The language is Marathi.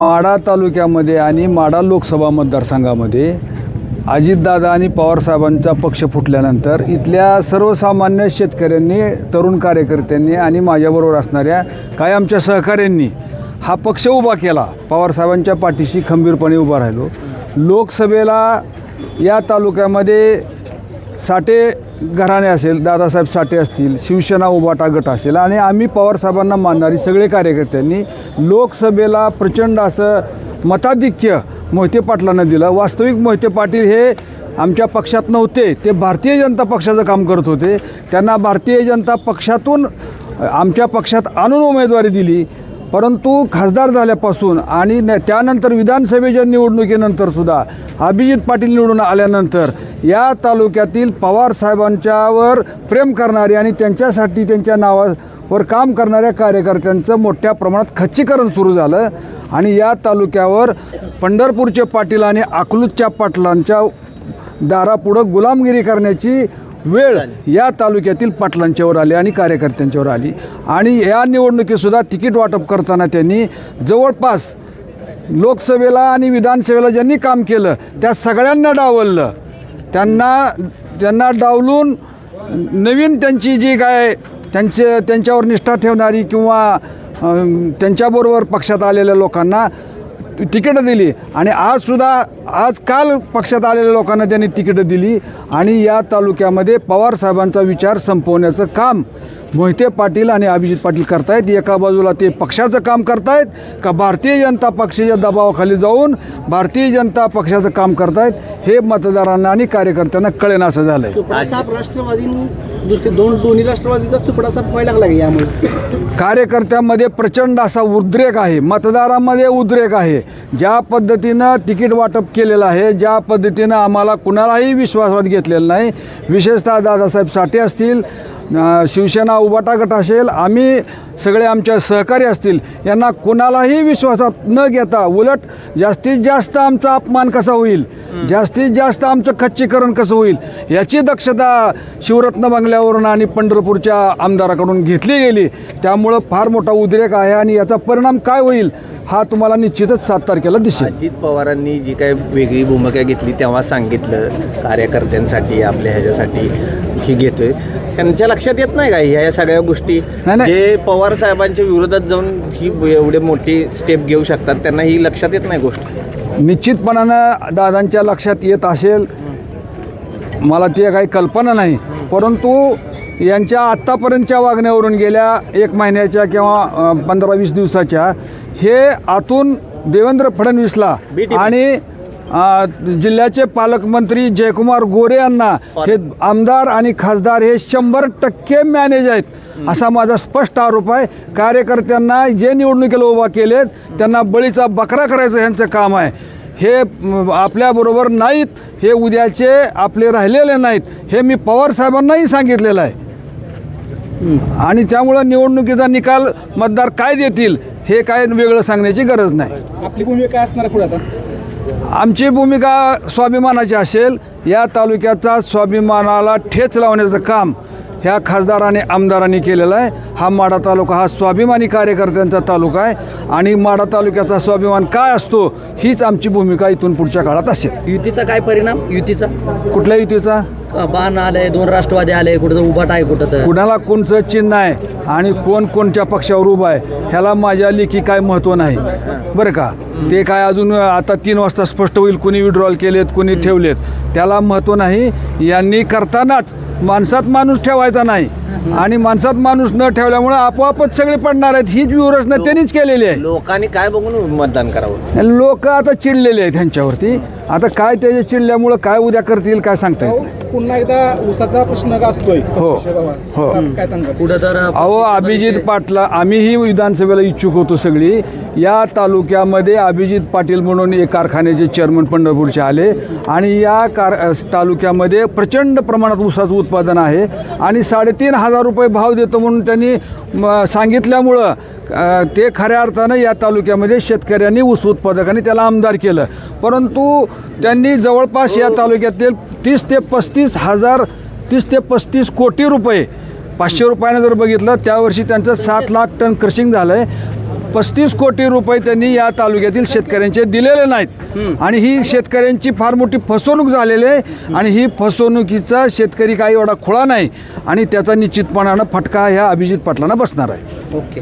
माढा तालुक्यामध्ये आणि माढा लोकसभा मतदारसंघामध्ये अजितदादा आणि पवारसाहेबांचा पक्ष फुटल्यानंतर इथल्या सर्वसामान्य शेतकऱ्यांनी, तरुण कार्यकर्त्यांनी आणि माझ्याबरोबर असणाऱ्या काही आमच्या सहकाऱ्यांनी हा पक्ष उभा केला. पवारसाहेबांच्या पाठीशी खंबीरपणे उभा राहिलो. लोकसभेला या तालुक्यामध्ये साठे घराणे असेल, दादासाहेब साठे असतील, शिवसेना उभाटा गट असेल आणि आम्ही पवारसाहेबांना मानणारी सगळे कार्यकर्त्यांनी लोकसभेला प्रचंड असं मताधिक्य मोहिते पाटलांना दिलं. वास्तविक मोहिते पाटील हे आमच्या पक्षात नव्हते, ते भारतीय जनता पक्षाचं काम करत होते. त्यांना भारतीय जनता पक्षातून आमच्या पक्षात आणून उमेदवारी दिली. परंतु खासदार झाल्यापासून आणि त्यानंतर विधानसभेच्या निवडणुकीनंतरसुद्धा अभिजित पाटील निवडून आल्यानंतर या तालुक्यातील पवारसाहेबांच्यावर प्रेम करणारे आणि त्यांच्यासाठी त्यांच्या नावावर काम करणाऱ्या कार्यकर्त्यांचं मोठ्या प्रमाणात खच्चीकरण सुरू झालं आणि या तालुक्यावर पंढरपूरचे पाटील आणि अकलूजच्या पाटलांच्या दारापुढं गुलामगिरी करण्याची वेळ या तालुक्यातील पाटलांच्यावर आली आणि कार्यकर्त्यांच्यावर आली. आणि या निवडणुकीतसुद्धा तिकीट वाटप करताना त्यांनी जवळपास लोकसभेला आणि विधानसभेला ज्यांनी काम केलं त्या सगळ्यांना डावललं. त्यांना डावलून नवीन त्यांची जी काय त्यांच्यावर निष्ठा ठेवणारी किंवा त्यांच्याबरोबर पक्षात आलेल्या लोकांना तिकीटं दिली आणि काल पक्षात आलेल्या लोकांना त्यांनी तिकीटं दिली आणि या तालुक्यामध्ये पवारसाहेबांचा विचार संपवण्याचं काम मोहिते पाटील आणि अभिजित पाटील करतायत. एका बाजूला ते पक्षाचं काम करतायत का भारतीय जनता पक्षाच्या दबावाखाली जाऊन भारतीय जनता पक्षाचं काम करतायत हे मतदारांना आणि कार्यकर्त्यांना कळेनासं झालं आहे. राष्ट्रवादी दोन्ही राष्ट्रवादीचा सुपडासाप व्हायला लागला यामुळे कार्यकर्त्यांमध्ये प्रचंड असा उद्रेक आहे, मतदारांमध्ये उद्रेक आहे. ज्या पद्धतीनं तिकीट वाटप केलेलं आहे, ज्या पद्धतीनं आम्हाला कुणालाही विश्वासात घेतलेलं नाही, विशेषतः दादासाहेब साठे असतील, शिवसेना उभाटा गट असेल, आम्ही सगळे आमच्या सहकारी असतील, यांना कुणालाही विश्वासात न घेता उलट जास्तीत जास्त आमचा अपमान कसा होईल, जास्तीत जास्त आमचं खच्चीकरण कसं होईल याची दक्षता शिवरत्न बंगल्यावरून आणि पंढरपूरच्या आमदाराकडून घेतली गेली. त्यामुळं फार मोठा उद्रेक आहे आणि याचा परिणाम काय होईल हा तुम्हाला निश्चितच 7 तारखेला दिसेल. अजित पवारांनी जी काय वेगळी भूमिका घेतली तेव्हा सांगितलं कार्यकर्त्यांसाठी, आपल्या ह्याच्यासाठी ही घेतोय, त्यांच्या लक्षात येत नाही का ह्या सगळ्या गोष्टी जे पवार साहेबांच्या विरोधात जाऊन ही एवढे मोठी स्टेप घेऊ शकतात, त्यांना ही लक्षात येत नाही गोष्ट? निश्चितपणानं दादांच्या लक्षात येत असेल, मला ती काही कल्पना नाही. परंतु यांच्या आत्तापर्यंतच्या वागण्यावरून गेल्या 1 महिन्याच्या किंवा 15-20 दिवसाच्या हे आतून देवेंद्र फडणवीसला आणि जिल्ह्याचे पालकमंत्री जयकुमार गोरे यांना हे आमदार आणि खासदार हे 100% मॅनेज आहेत असा माझा स्पष्ट आरोप आहे. कार्यकर्त्यांना जे निवडणुकीला उभा केलेत त्यांना बळीचा बकरा करायचं यांचं काम आहे. हे आपल्याबरोबर नाहीत, हे उद्याचे आपले राहिलेले नाहीत, हे मी पवारसाहेबांनाही सांगितलेलं आहे. आणि त्यामुळं निवडणुकीचा निकाल मतदार काय देतील हे काय वेगळं सांगण्याची गरज नाही. आपली भूमिका काय असणार पुढे आता? आमची भूमिका स्वाभिमानाची असेल. या तालुक्याचा स्वाभिमानाला ठेच लावण्याचं काम ह्या खासदारांनी आमदारांनी केलेलं आहे. हा माढा तालुका हा स्वाभिमानी कार्यकर्त्यांचा तालुका आहे आणि माढा तालुक्याचा स्वाभिमान काय असतो हीच आमची भूमिका इथून पुढच्या काळात असेल. युतीचा काय परिणाम? युतीचा कुठल्या युतीचा? बाण आले, 2 राष्ट्रवादी आले, कुठं उभाटा आहे, कुठं तर कुणाला कोणचं चिन्ह आहे आणि कोण कोणत्या पक्षावर उभा आहे ह्याला माझ्या लेखी काय महत्त्व नाही बरं का. ते काय अजून आता 3 वाजता स्पष्ट होईल. कोणी विड्रॉल केलेत, कोणी ठेवलेत, त्याला महत्त्व नाही. यांनी करतानाच माणसात माणूस ठेवायचा नाही आणि माणसात माणूस न ठेवल्यामुळे आपोआपच सगळे पडणार आहेत. हीच व्यूहरचना त्यांनीच केलेली आहे. लोकांनी काय बघून मतदान करावं? लोक आता चिडलेले आहेत ह्यांच्यावरती. आता काय त्याच्या चिडल्यामुळं काय उद्या करतील काय सांगता येत नाही. पुन्हा एकदा ऊसाचा प्रश्न असतोय. हो हो काय सांगता? कुठं तर अहो अभिजित पाटला आम्हीही विधानसभेला इच्छुक होतो सगळी. या तालुक्यामध्ये अभिजित पाटील म्हणून एक कारखान्याचे चेअरमन पंढरपूरचे आले आणि या तालुक्यामध्ये प्रचंड प्रमाणात ऊसाचं उत्पादन आहे आणि 3,500 रुपये भाव देतो म्हणून त्यांनी सांगितल्यामुळं ते खऱ्या अर्थानं या तालुक्यामध्ये शेतकऱ्यांनी ऊस उत्पादकांनी त्याला आमदार केलं. परंतु त्यांनी जवळपास या तालुक्यातील 30 ते 35 कोटी रुपये 500 रुपयानं जर बघितलं त्यावर्षी त्यांचं 7 लाख टन क्रशिंग झालं आहे. 35 कोटी रुपये त्यांनी या तालुक्यातील शेतकऱ्यांचे दिलेले नाहीत आणि ही शेतकऱ्यांची फार मोठी फसवणूक झालेली आहे आणि ही फसवणुकीचा शेतकरी काही एवढा खुळा नाही आणि त्याचा निश्चितपणानं फटका ह्या अभिजित पाटलांना बसणार आहे. ओके